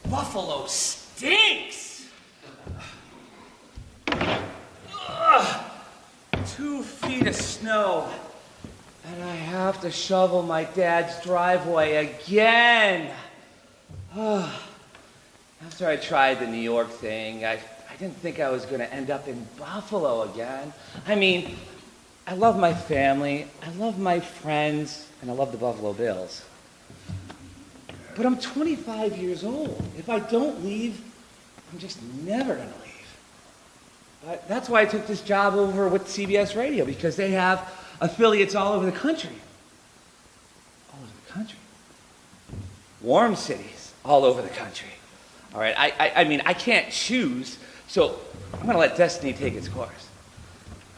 Buffalo stinks. Ugh. 2 feet of snow. And I have to shovel my dad's driveway again. After I tried the New York thing, I didn't think I was going to end up in Buffalo again. I mean, I love my family, I love my friends, and I love the Buffalo Bills. But I'm 25 years old. If I don't leave, I'm just never going to leave. But that's why I took this job over with CBS Radio, because they have affiliates all over the country. All over the country. Warm cities all over the country. All right, I mean, I can't choose, so I'm going to let destiny take its course.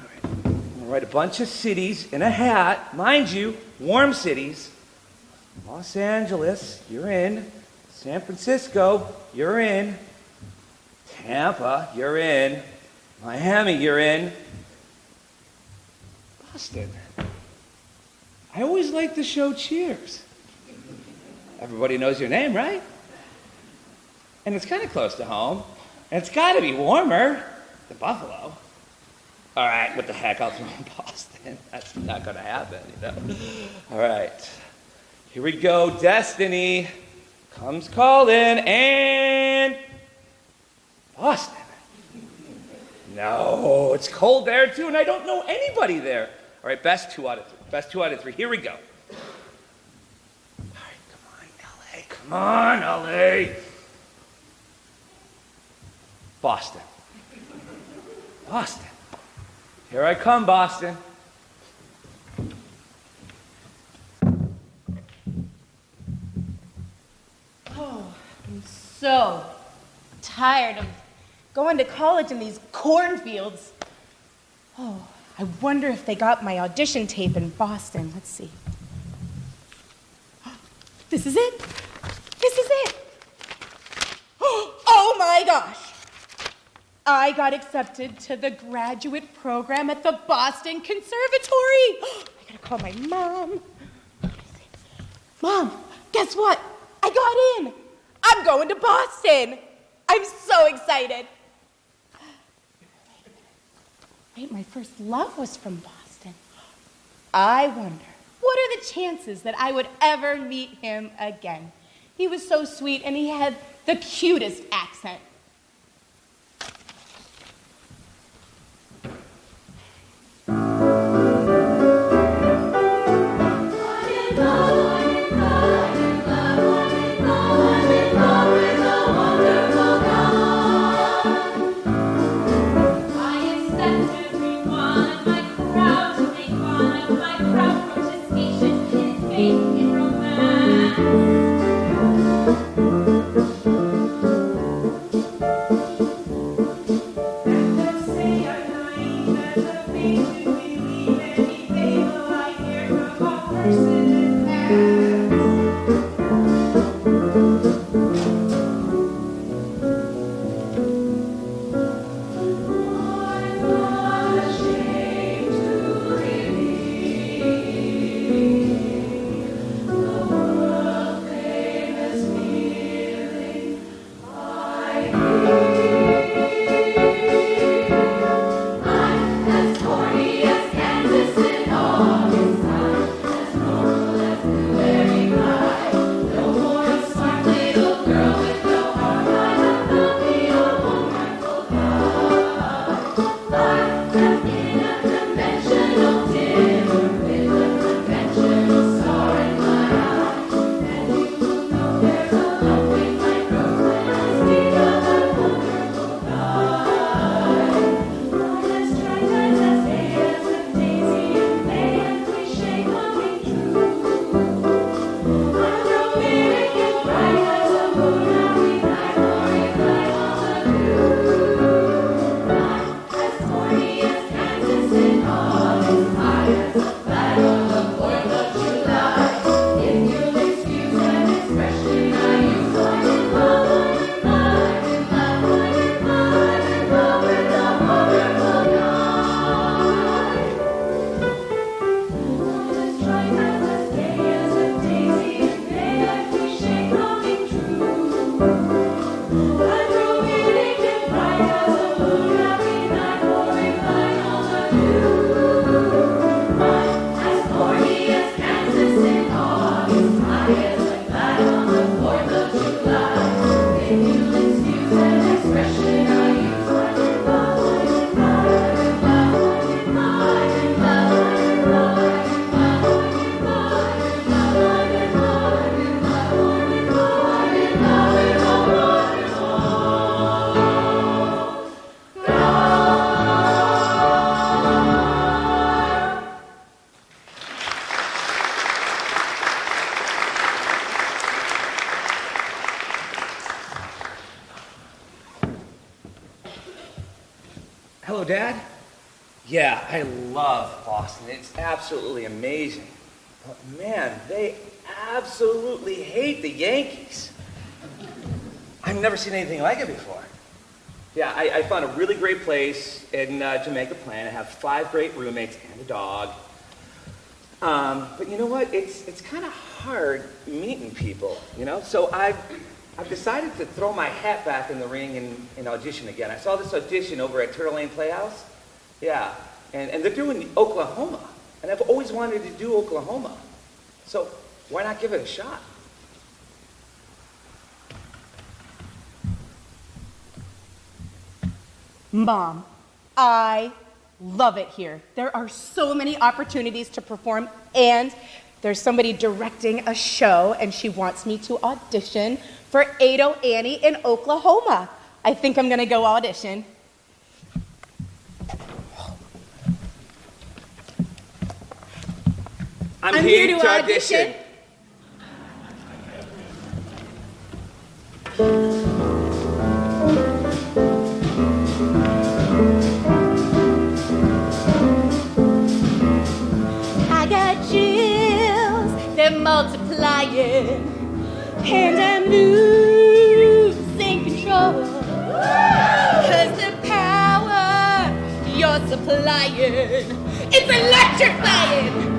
All right, I'm going to write a bunch of cities in a hat. Mind you, warm cities. Los Angeles, you're in. San Francisco, you're in. Tampa, you're in. Miami, you're in. Boston. I always liked the show Cheers. Everybody knows your name, right? And it's kind of close to home. And it's got to be warmer than Buffalo. All right, what the heck? I'll throw in Boston. That's not going to happen, you know. All right. Here we go. Destiny comes calling, and Boston. No, it's cold there too, and I don't know anybody there. All right, best 2 out of 3. Best 2 out of 3. Here we go. All right, come on, LA. Boston. Boston. Here I come, Boston. I'm so tired of going to college in these cornfields. Oh, I wonder if they got my audition tape in Boston. Let's see. This is it. This is it. Oh my gosh. I got accepted to the graduate program at the Boston Conservatory. I gotta call my mom. Mom, guess what? I got in. I'm going to Boston. I'm so excited. Wait, my first love was from Boston. I wonder, what are the chances that I would ever meet him again? He was so sweet, and he had the cutest accent. Hello, Dad? Yeah, I love Boston. It's absolutely amazing. But man, they absolutely hate the Yankees. I've never seen anything like it before. Yeah, I found a really great place in Jamaica Plain. I have 5 great roommates and a dog. But you know what? It's kind of hard meeting people, you know? So I've decided to throw my hat back in the ring and audition again. I saw this audition over at Turtle Lane Playhouse. Yeah, and they're doing Oklahoma. And I've always wanted to do Oklahoma. So why not give it a shot? Mom, I love it here. There are so many opportunities to perform, and there's somebody directing a show, and she wants me to audition for Ado Annie in Oklahoma. I think I'm gonna go audition. I'm here to audition. I got chills, they're multiplying, and I'm losing control. 'Cause the power you're supplying, it's electrifying.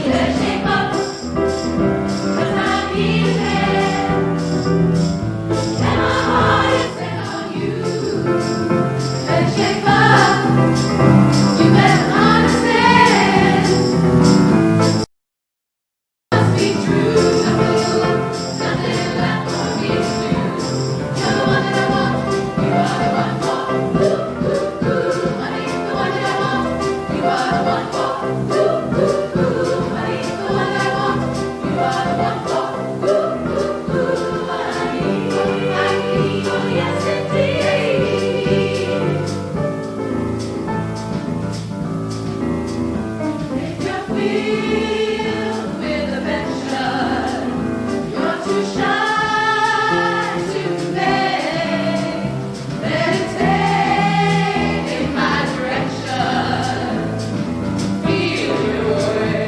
Let's shake up, 'cause I'm here, and my heart is set on you. Let's shake up, you better understand. Must be true, nothing left for me to do. You're the one that I want, you are the one for. Ooh, ooh, ooh, honey, the one that I want, you are the one for. Ooh, ooh, ooh, honey, the one that I want, you are the one for. Ooh, ooh, ooh, honey, oh yes indeed. If you're filled with affection, you're too shy to convey. Let it take in my direction. Feel your way.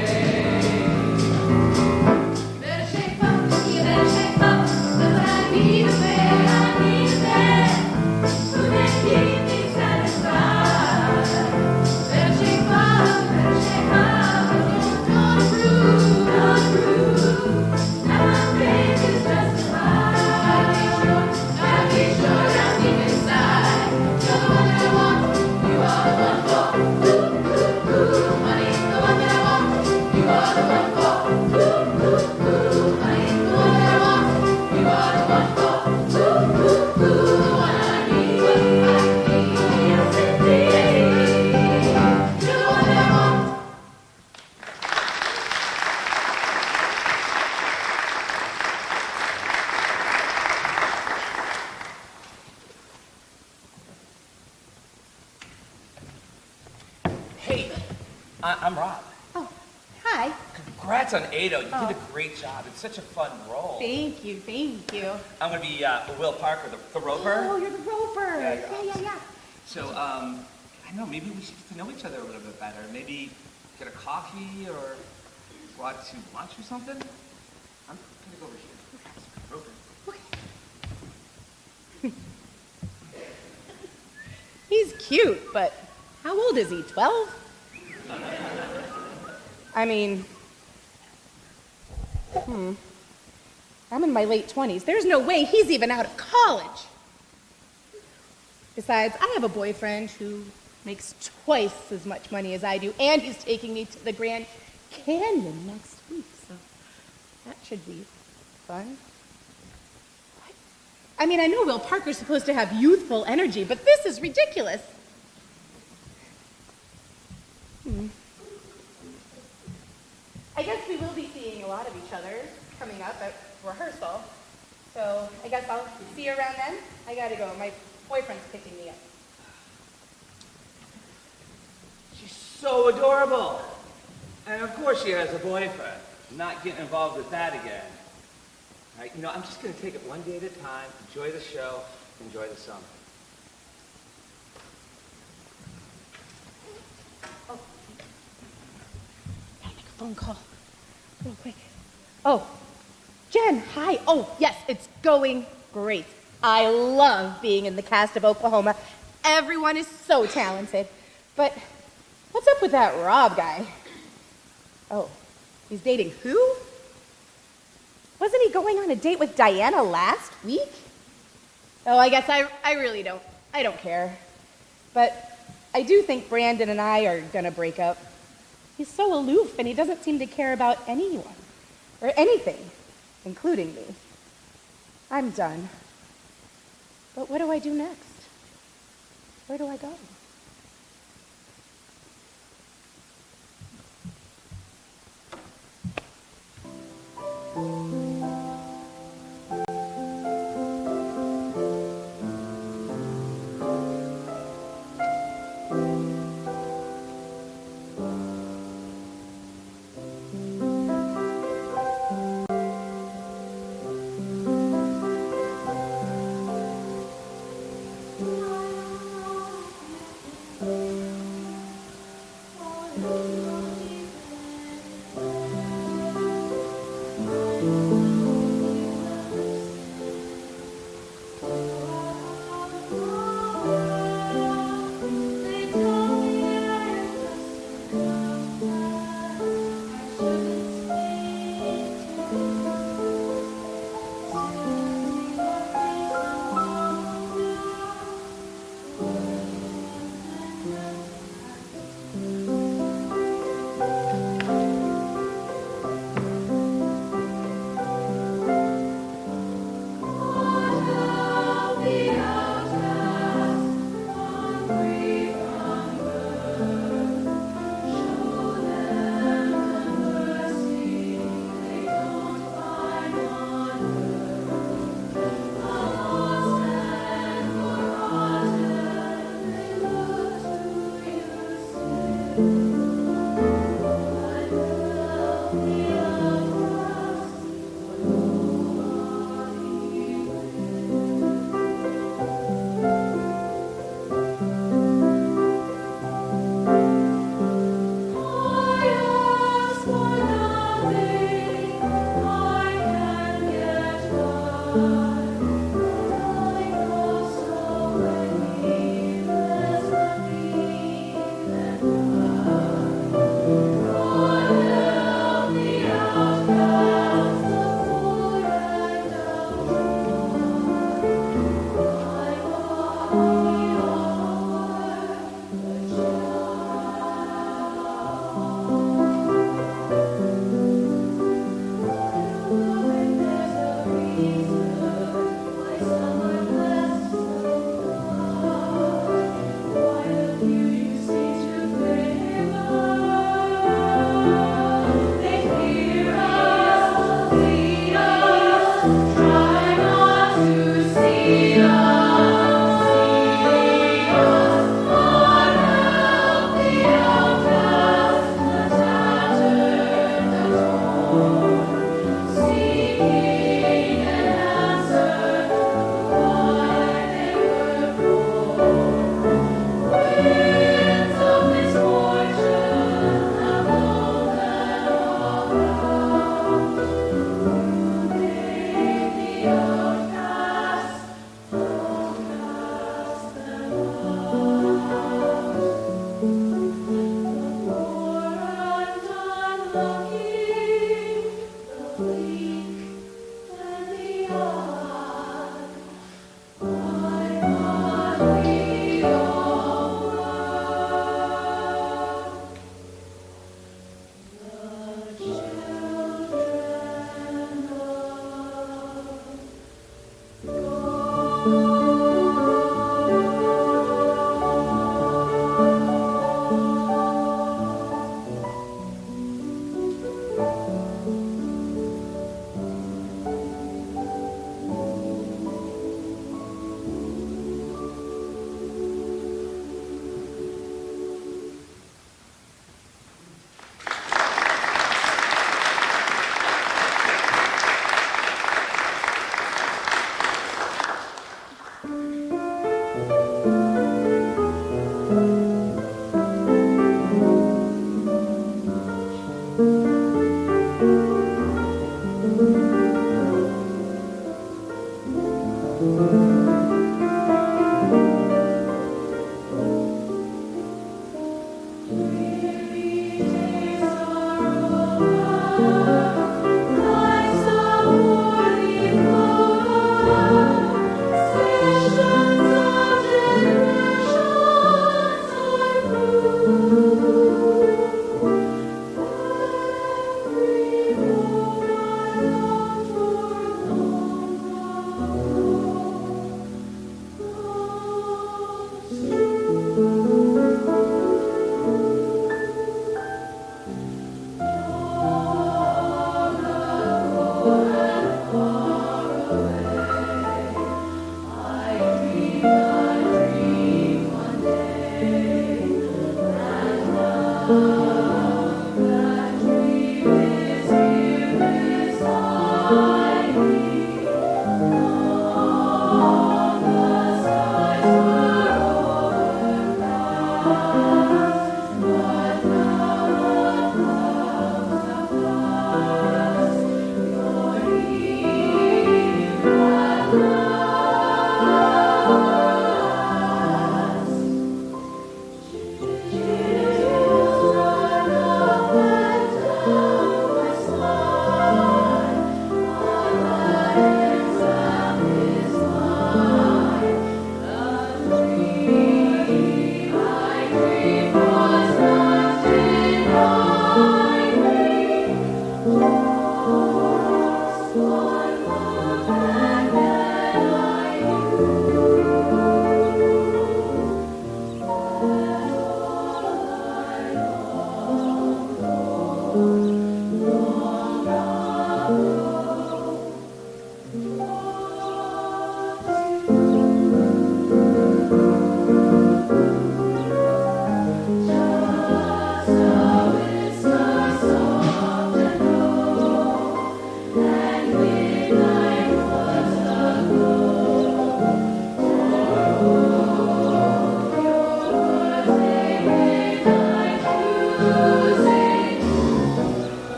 Better shape up, you better shape up. 'Cause I need a man, I need a man who can keep me satisfied. Better shape up, better shape up. Gonna prove, that my faith is justified. I'll be sure down deep inside. You're the one that I want, you are the one for. Ooh, ooh, ooh, honey, the one that I want, you are the one for. Ooh, ooh, ooh, honey, the one that I want, you are the one for. Ooh, ooh, ooh, the one I need, yes indeed. You're the one that I want. Hey, I'm Rob. Oh, hi. Congrats on Ado. You did a great job. It's such a fun role. Thank you, thank you. I'm going to be Will Parker, the roper. Oh, you're the roper. Yeah, Yeah, you're yeah. So, I don't know, maybe we should get to know each other a little bit better. Maybe get a coffee or go out to lunch or something. I'm going to go over here. Roper. He's cute, but how old is he? 12? I mean, I'm in my late 20s. There's no way he's even out of college. Besides, I have a boyfriend who makes twice as much money as I do, and he's taking me to the Grand Canyon next week, so that should be fun. What? I mean, I know Will Parker's supposed to have youthful energy, but this is ridiculous. I guess we will be seeing a lot of each other coming up at rehearsal. So I guess I'll see you around then. I gotta go. My boyfriend's picking me up. She's so adorable. And of course she has a boyfriend. I'm not getting involved with that again. All right, I'm just going to take it one day at a time, enjoy the show, enjoy the summer. phone call. Real quick. Oh, Jen, hi. Oh, yes, it's going great. I love being in the cast of Oklahoma. Everyone is so talented. But what's up with that Rob guy? Oh, he's dating who? Wasn't he going on a date with Diana last week? Oh, I guess I really don't care. But I do think Brandon and I are gonna break up. He's so aloof and he doesn't seem to care about anyone or anything, including me. I'm done. But what do I do next? Where do I go?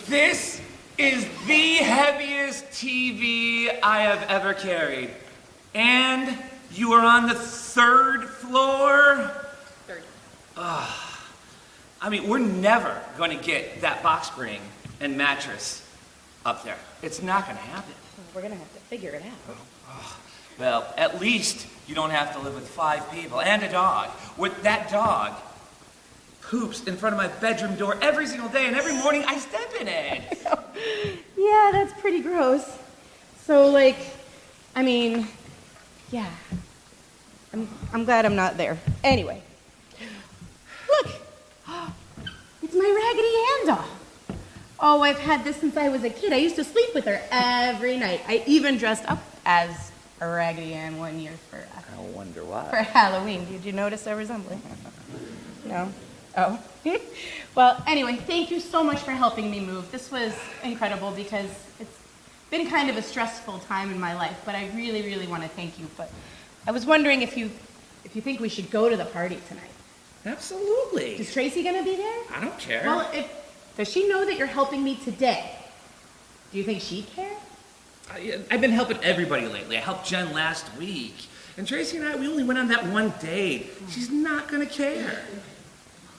This is the heaviest TV I have ever carried. And you are on the 3rd floor? Third. I mean, we're never going to get that box spring and mattress up there. It's not going to happen. We're going to have to figure it out. Well, at least you don't have to live with 5 people and a dog. With that dog poops in front of my bedroom door every single day, and every morning I step in it. Yeah, that's pretty gross. So, like, I mean, yeah. I'm glad I'm not there. Anyway, look, it's my Raggedy Ann doll. Oh, I've had this since I was a kid. I used to sleep with her every night. I even dressed up as a Raggedy Ann one year for I wonder why. for Halloween. Did you notice a resemblance? No? Oh. Well, anyway, thank you so much for helping me move. This was incredible because it's been kind of a stressful time in my life, but I really, really want to thank you. But I was wondering if you think we should go to the party tonight. Absolutely. Is Tracy going to be there? I don't care. Well, does she know that you're helping me today? Do you think she'd care? I've been helping everybody lately. I helped Jen last week. And Tracy and I, we only went on that one date. She's not going to care.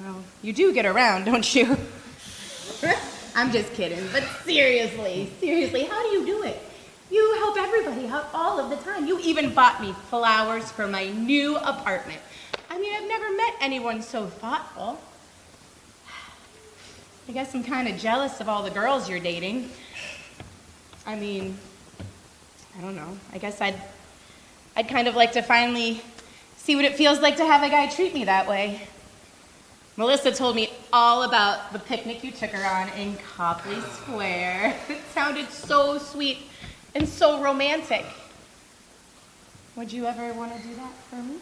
Well, you do get around, don't you? I'm just kidding, but seriously, how do you do it? You help everybody out all of the time. You even bought me flowers for my new apartment. I mean, I've never met anyone so thoughtful. I guess I'm kind of jealous of all the girls you're dating. I mean, I don't know. I guess I'd kind of like to finally see what it feels like to have a guy treat me that way. Melissa told me all about the picnic you took her on in Copley Square. It sounded so sweet and so romantic. Would you ever want to do that for me?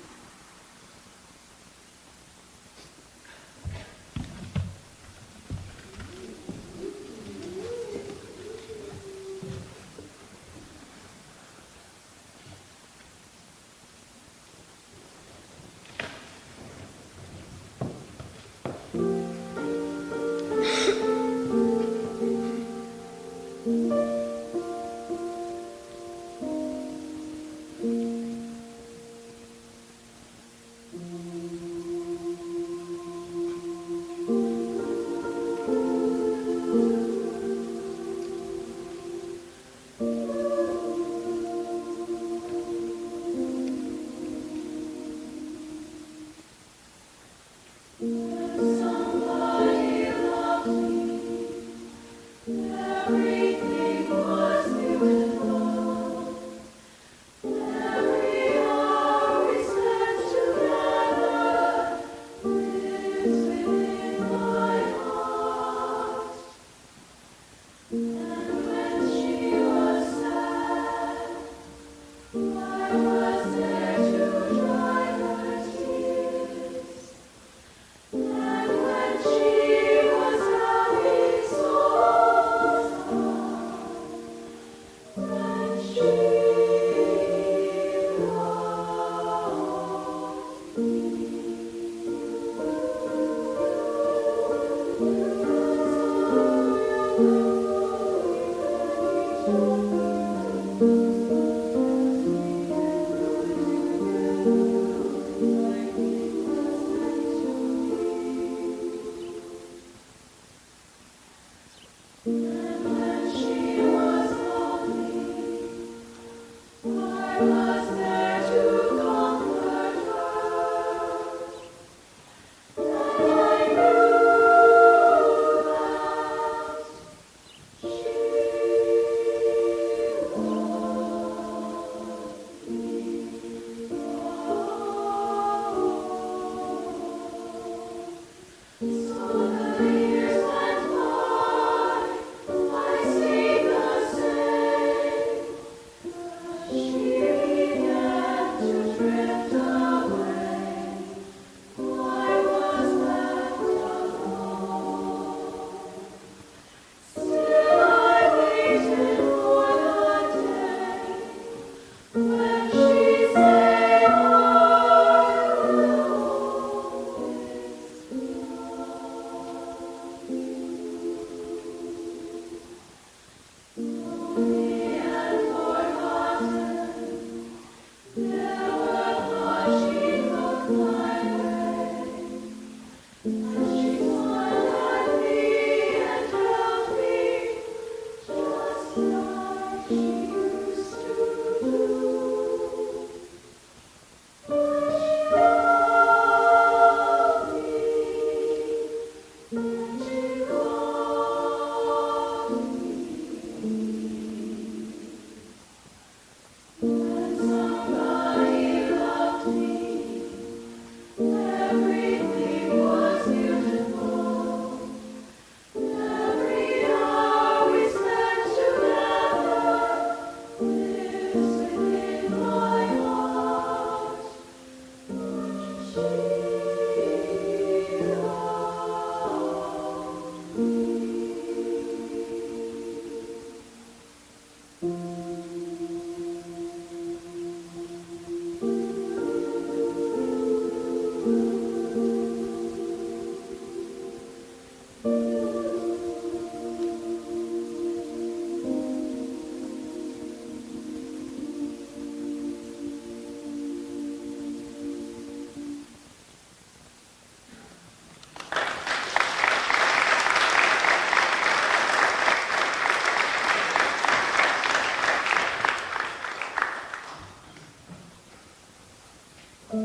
This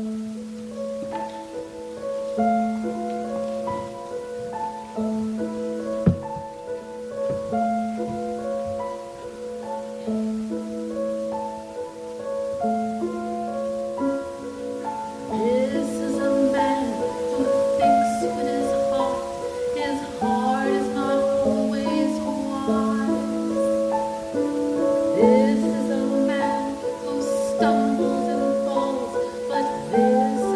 is a man who thinks with his heart. His heart is not always wise. This is a man who stumbles and falls, but this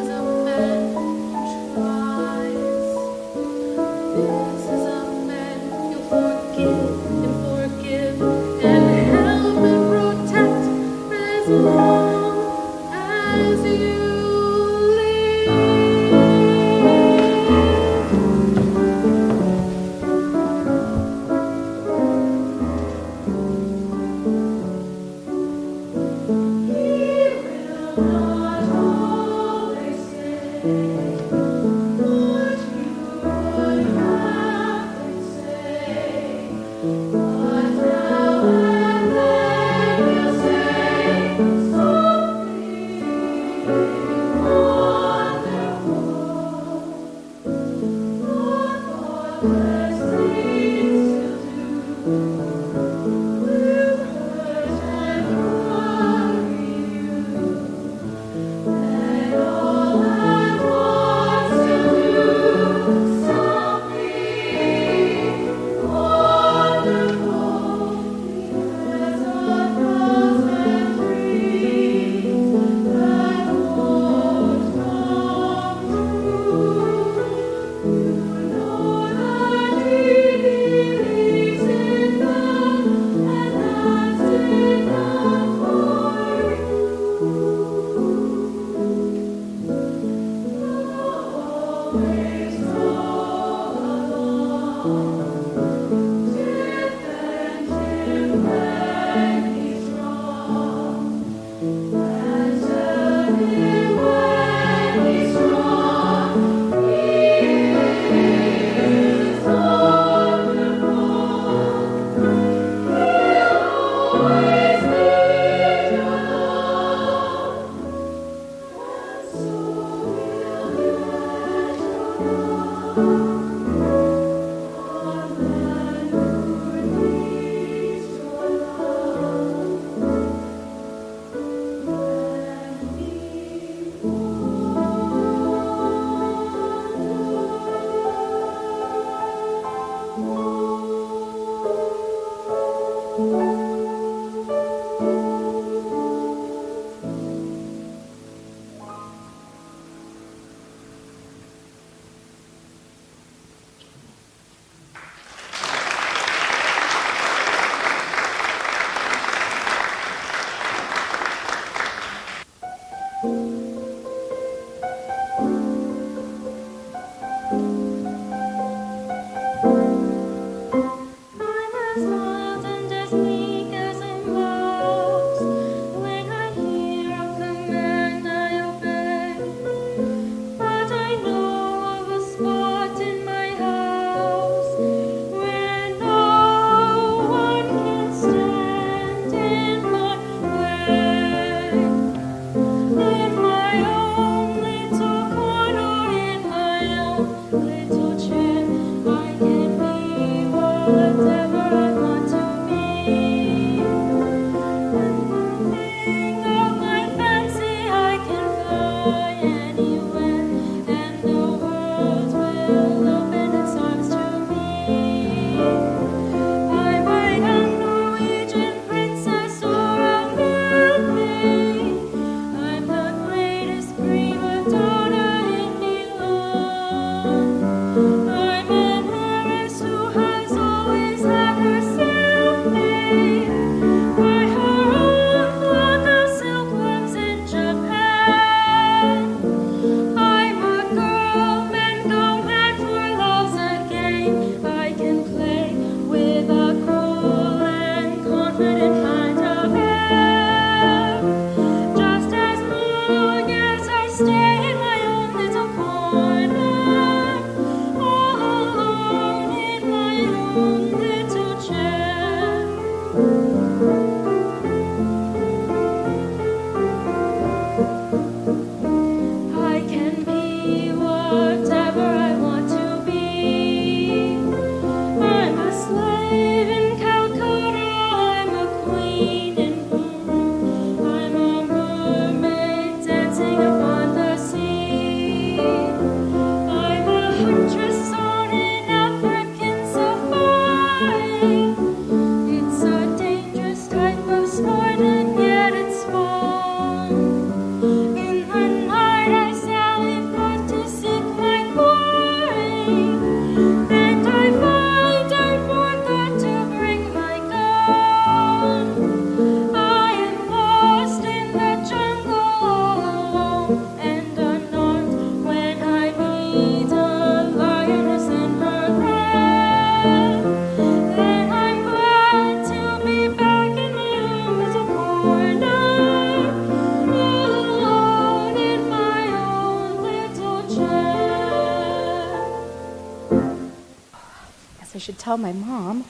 should tell my mom.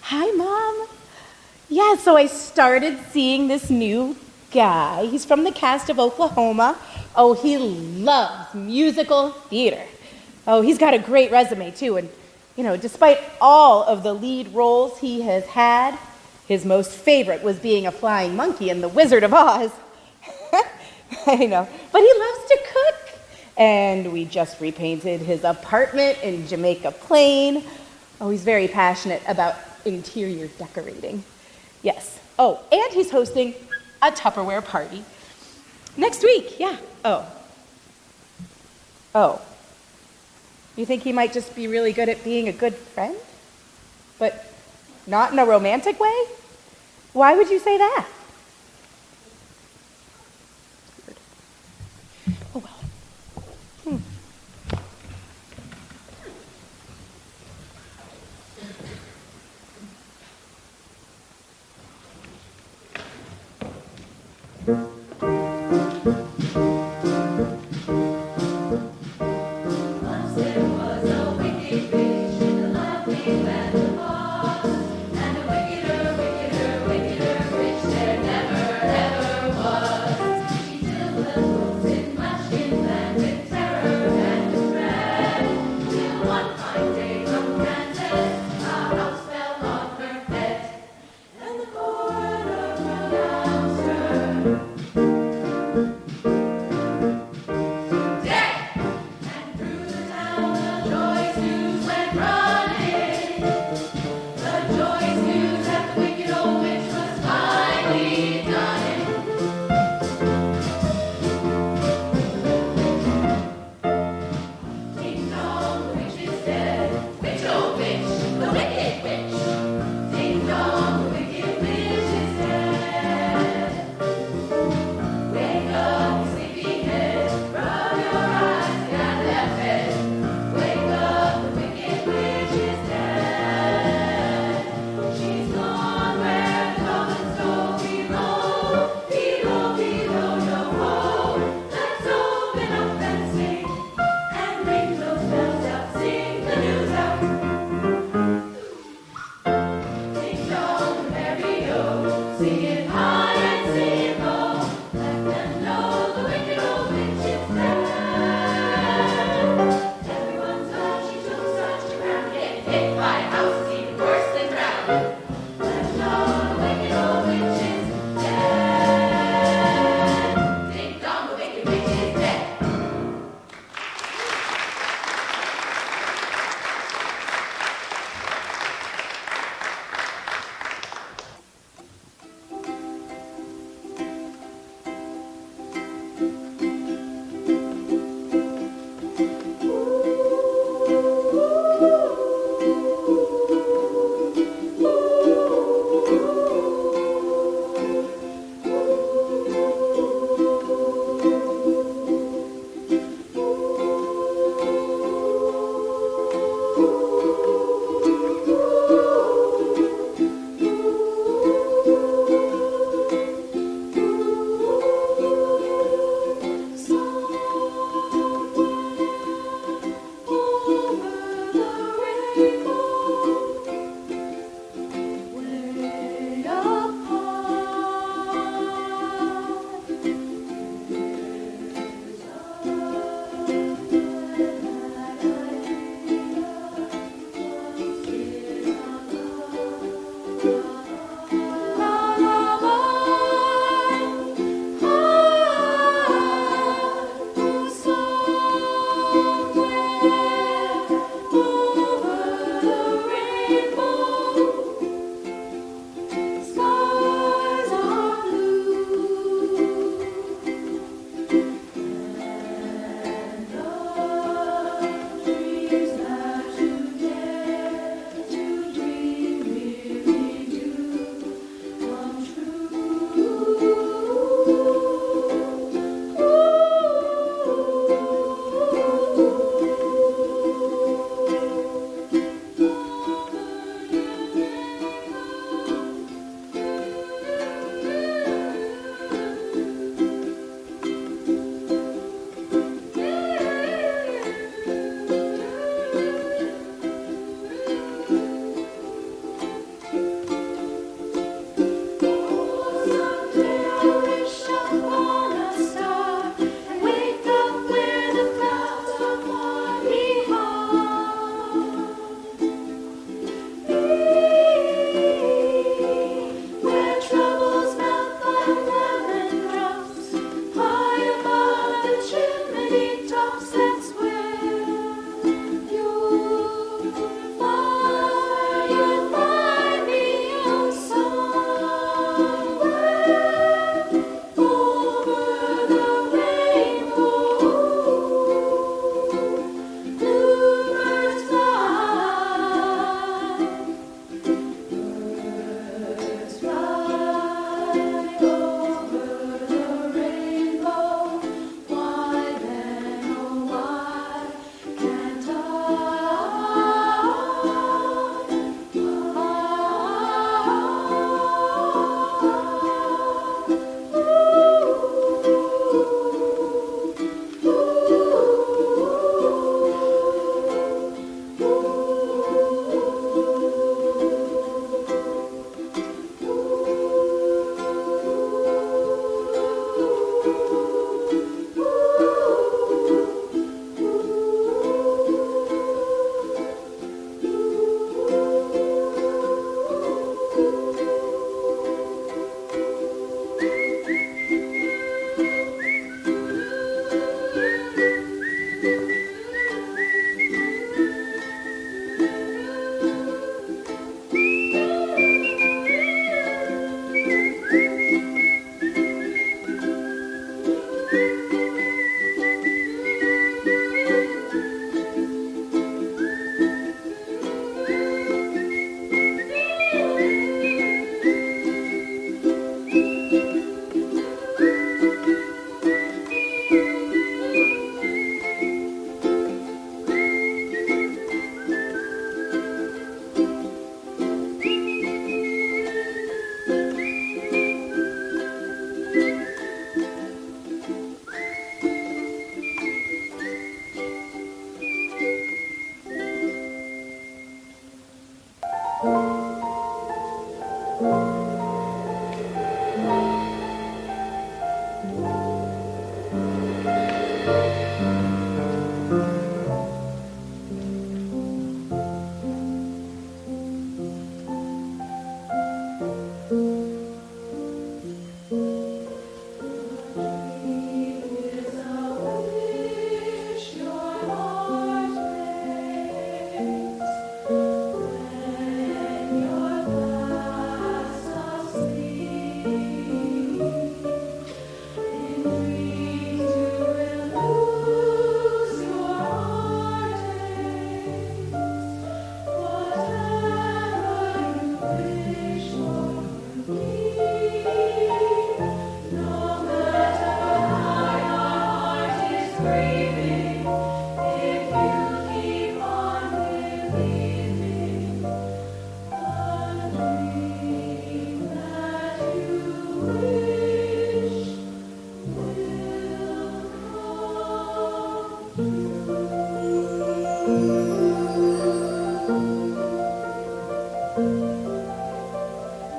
Hi, Mom. Yeah, so I started seeing this new guy. He's from the cast of Oklahoma. Oh, he loves musical theater. Oh, he's got a great resume, too. And, despite all of the lead roles he has had, his most favorite was being a flying monkey in The Wizard of Oz. I know. But he loves to cook. And we just repainted his apartment in Jamaica Plain. Oh, he's very passionate about interior decorating. Yes. Oh, and he's hosting a Tupperware party next week. Yeah. Oh. You think he might just be really good at being a good friend? But not in a romantic way? Why would you say that? Oh, well. Once there was a wicked witch with a lovely band of paws, and a wickeder, wickeder, wickeder witch there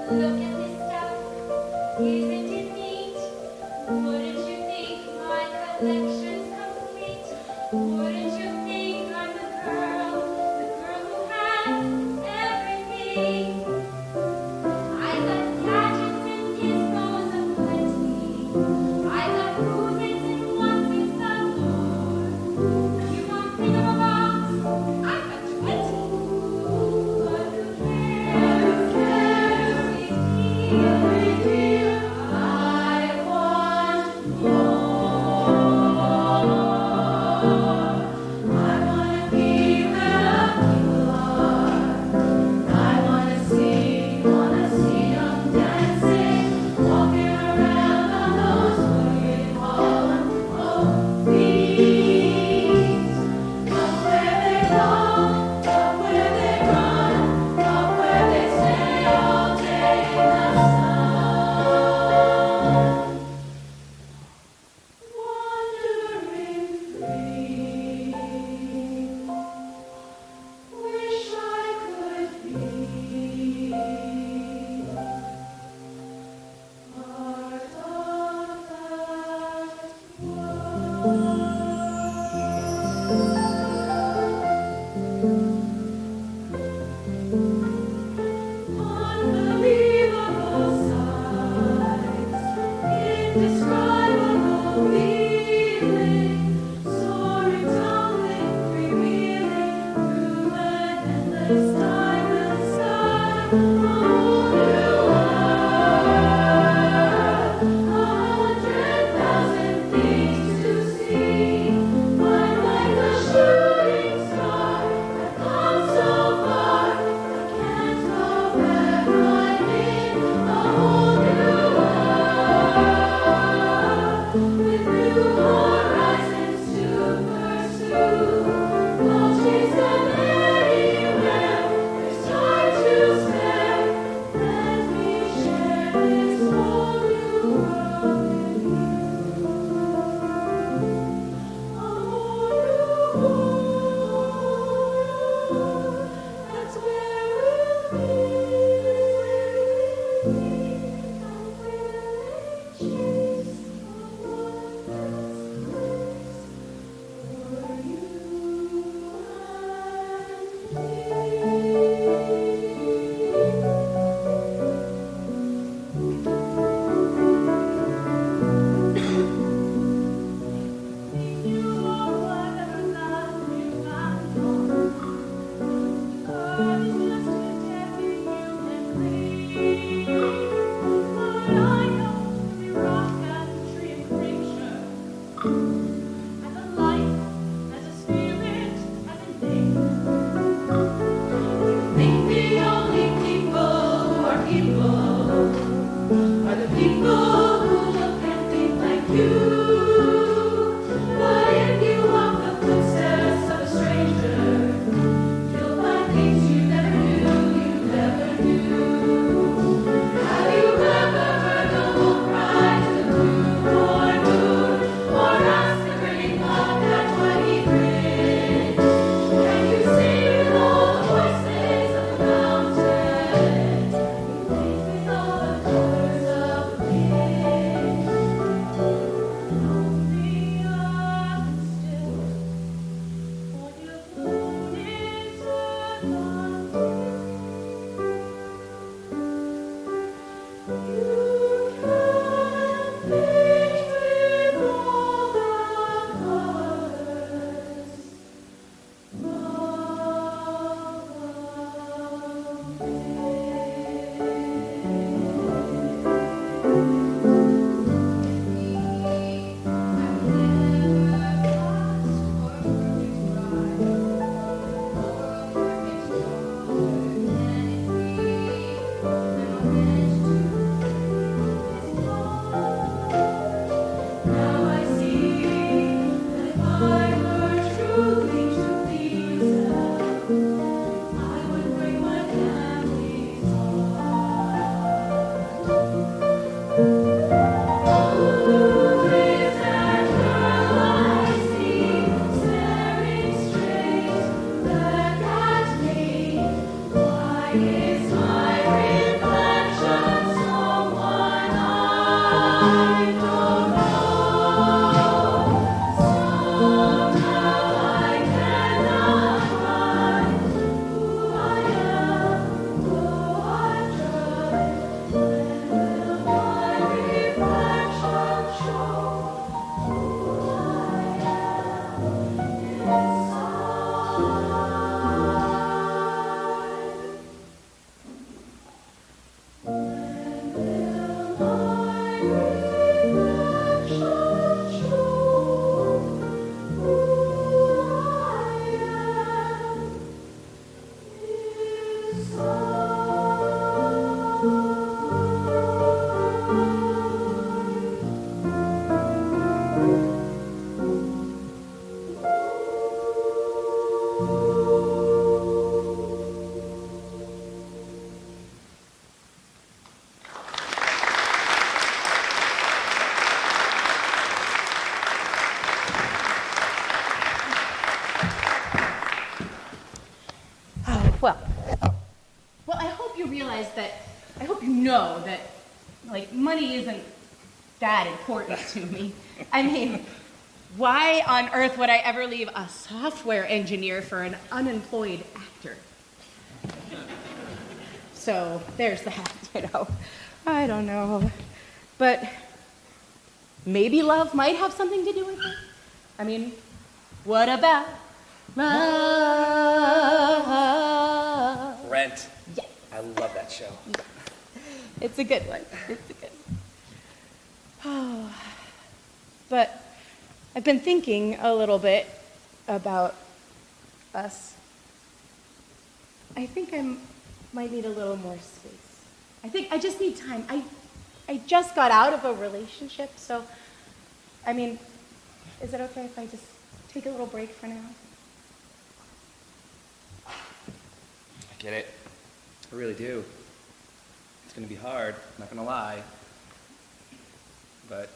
Look at this stuff, isn't it neat? Wouldn't you think my collection's complete? Wouldn't you think I'm the girl who has everything? I got gadgets and gizmos aplenty. I got cruisers and onesies galore. You want thingamabobs? I've got 20. But who cares? I want more. I wanna be where people are. I wanna see them dancing, walking around on those wicked hollow feet. Up where they walk, up where they run, up where they stay all day in the sun. Wandering free, wish I could be part of that unbelievable sights, indescribable feeling, soaring, tumbling, freewheeling through an endless diamond sky, a whole new world, 100,000 things to see. I'm like a shooting star, I've come so far, I can't go back. I'm in a whole new world with new horizons to pursue. I'll chase them anywhere. There's time to spare. Let me share this whole new world with you. A whole new world. That's where we'll be. And we'll chase a wondrous place for you and me. You are whatever life you find on. God is just a tempting you can please. But I know every rock and tree and creature has a life, has a spirit, has a name. You think the only people who are people are the people who look and think like you. But if you walk the footsteps of a stranger, you'll find things you never knew. Have you ever heard the wolf cry to the blue corn moon, or asked realize that, I hope you know that, like, money isn't that important to me. I mean, why on earth would I ever leave a software engineer for an unemployed actor? So there's that, you know. I don't know. But maybe love might have something to do with it. I mean, what about love? Rent. Yeah. I love that show. It's a good one. It's a good one. But I've been thinking a little bit about us. I think I might need a little more space. I think I just need time. I just got out of a relationship, so, I mean, is it okay if I just take a little break for now? I get it. I really do. It's gonna be hard, I'm not gonna lie. But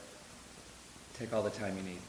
take all the time you need.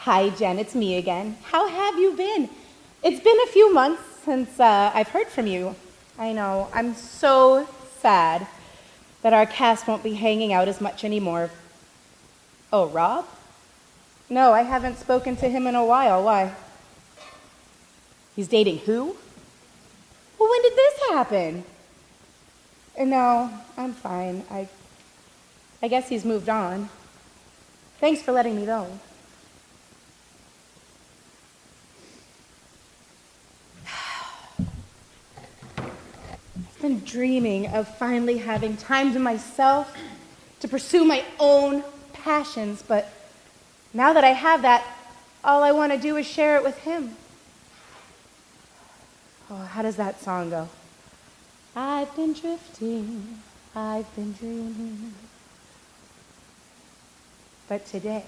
Hi, Jen, it's me again. How have you been? It's been a few months since I've heard from you. I know, I'm so sad that our cast won't be hanging out as much anymore. Oh, Rob? No, I haven't spoken to him in a while. Why? He's dating who? Well, when did this happen? No, I'm fine. I guess he's moved on. Thanks for letting me know. I've been dreaming of finally having time to myself to pursue my own passions, but now that I have that, all I want to do is share it with him. Oh, how does that song go? I've been drifting, I've been dreaming. But today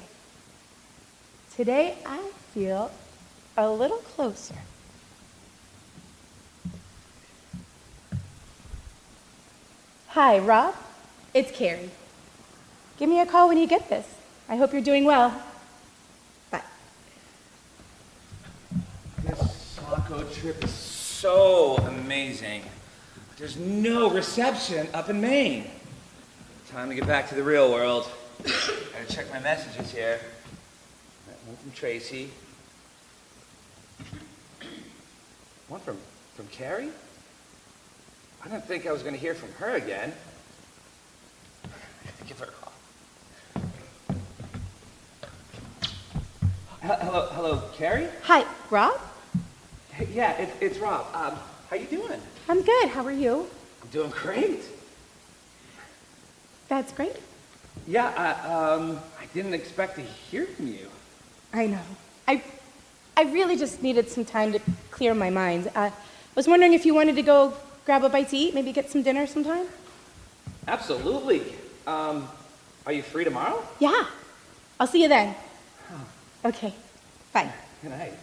I feel a little closer. Hi, Rob. It's Carrie. Give me a call when you get this. I hope you're doing well. Bye. This Saco trip is so amazing. There's no reception up in Maine. Time to get back to the real world. Gotta check my messages here. One from Tracy. One from Carrie? I didn't think I was gonna hear from her again. I have to give her a call. Hello, Carrie? Hi, Rob? Hey, yeah, it's Rob. How you doing? I'm good. How are you? I'm doing great. That's great. Yeah, I didn't expect to hear from you. I know. I really just needed some time to clear my mind. I was wondering if you wanted to go grab a bite to eat, maybe get some dinner sometime? Absolutely. Are you free tomorrow? Yeah. I'll see you then. Okay. Bye. Good night.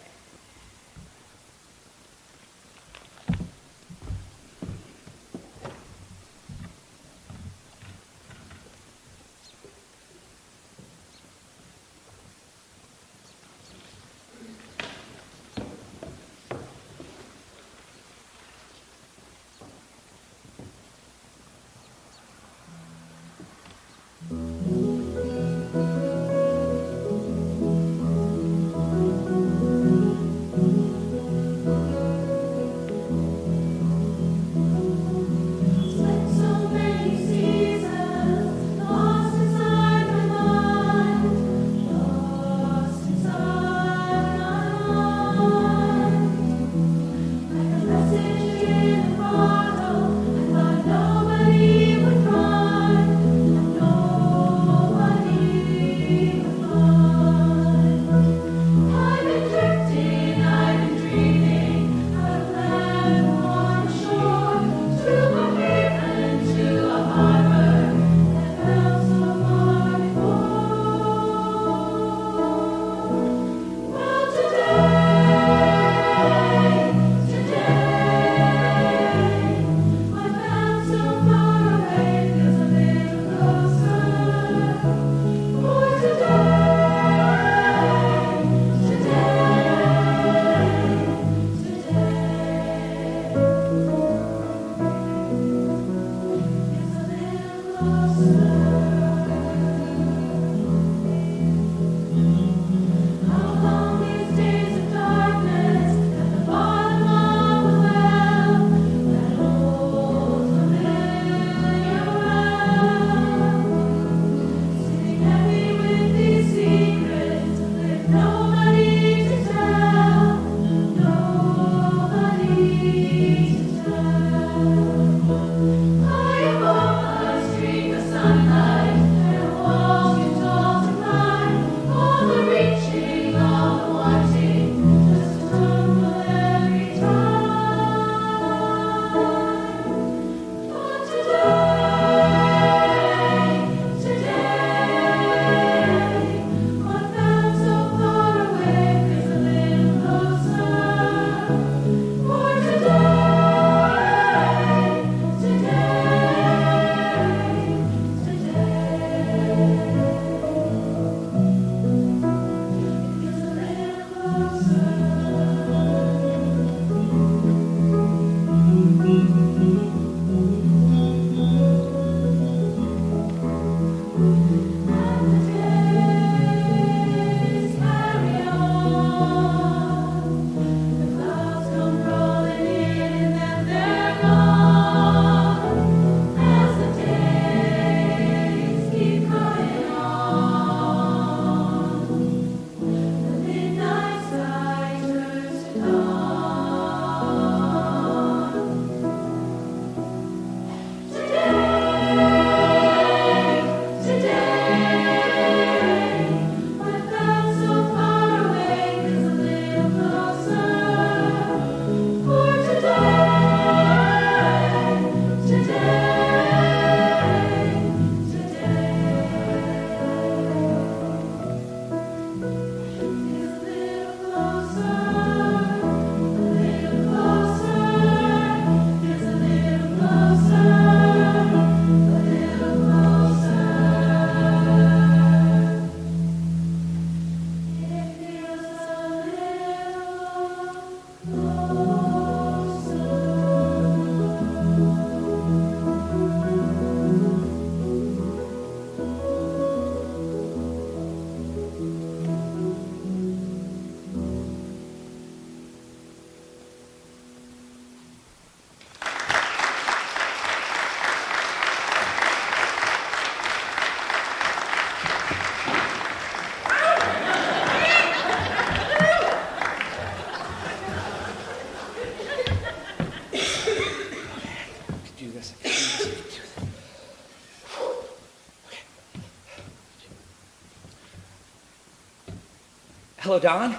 Hello, Don.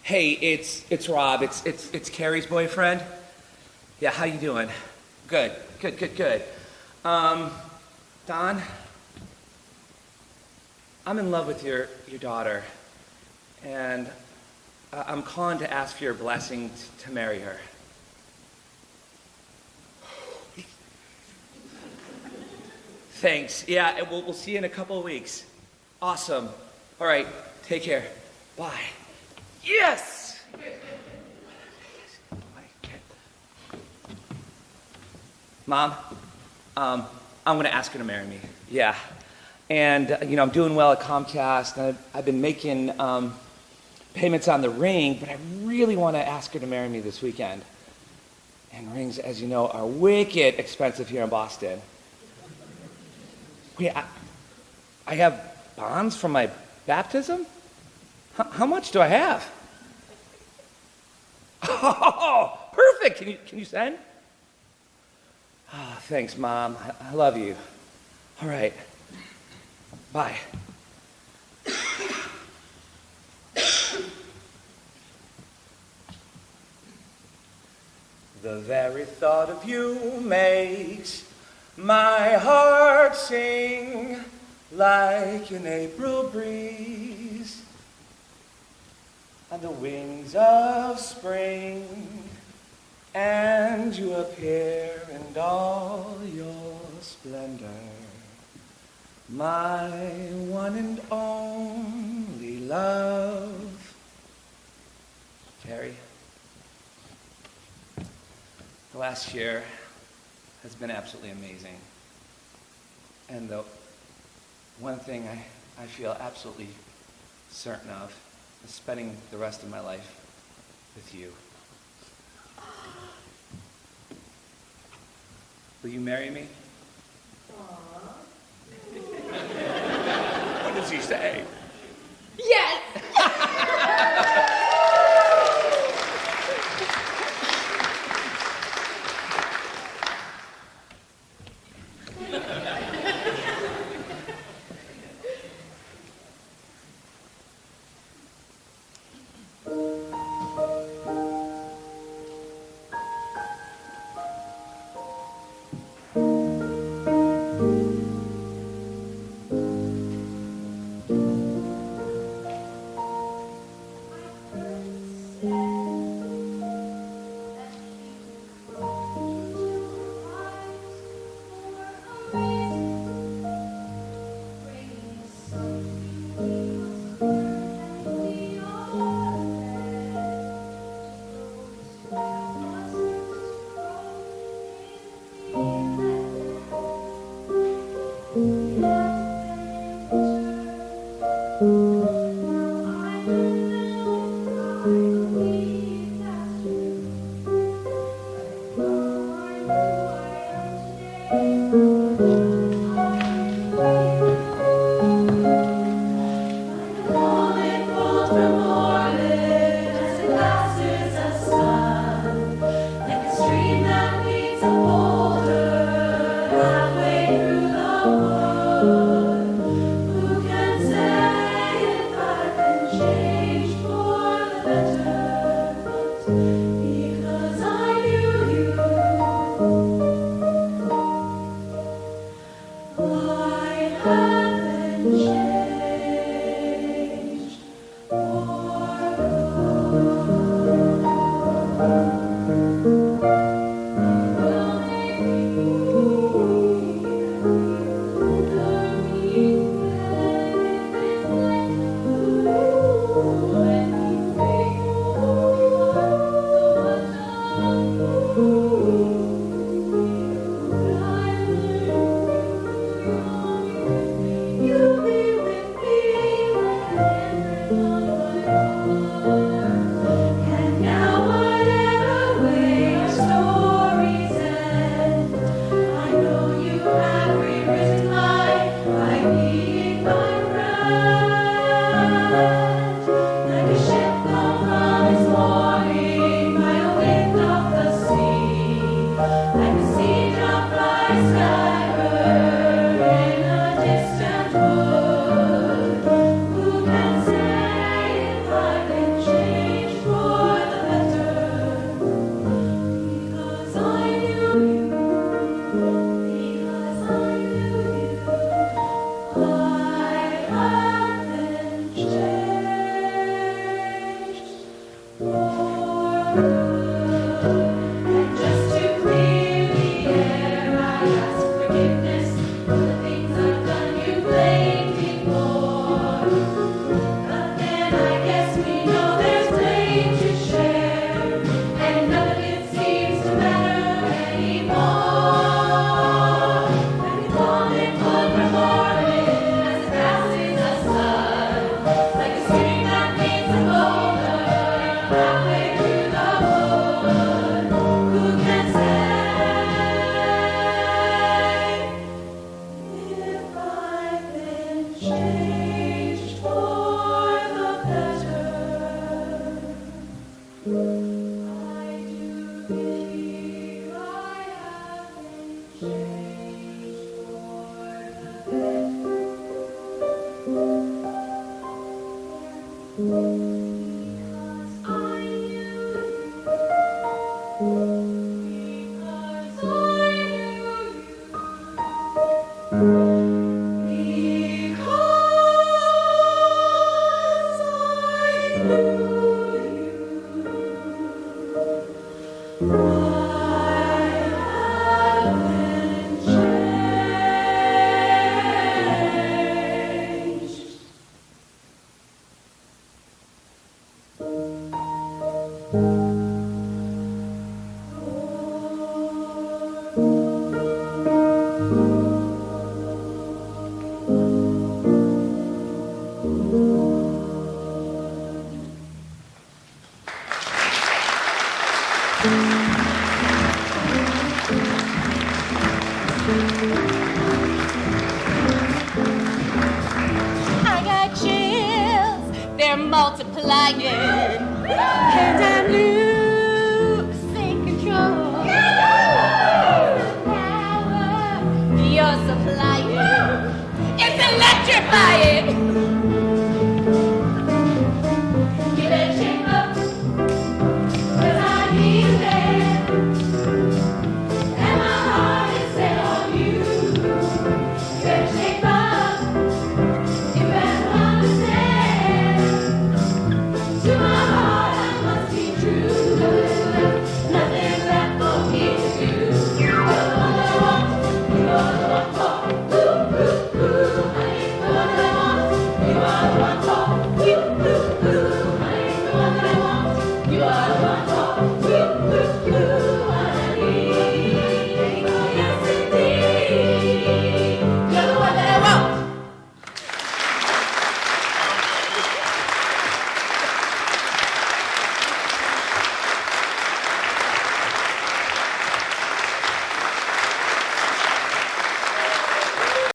Hey, it's Rob. It's Carrie's boyfriend. Yeah, how you doing? Good. Don, I'm in love with your daughter, and I'm calling to ask for your blessing to marry her. Thanks. Yeah, we'll see you in a couple of weeks. Awesome. All right, take care. Bye. Yes! Mom, I'm going to ask her to marry me. Yeah. And, I'm doing well at Comcast, and I've been making payments on the ring, but I really want to ask her to marry me this weekend. And rings, as you know, are wicked expensive here in Boston. Wait, I have bonds from my baptism? How much do I have? Oh, perfect. Can you send? Oh, thanks, Mom. I love you. All right. Bye. The very thought of you makes my heart sing like an April breeze on the wings of spring, and you appear in all your splendor, my one and only love. Carrie, the last year has been absolutely amazing. And the one thing I feel absolutely certain of is spending the rest of my life with you. Will you marry me? What does he say? Yes! Because I knew you, I have been changed. I got chills, they're multiplying, and I'm losing control. The power you're supplying, it's electrifying.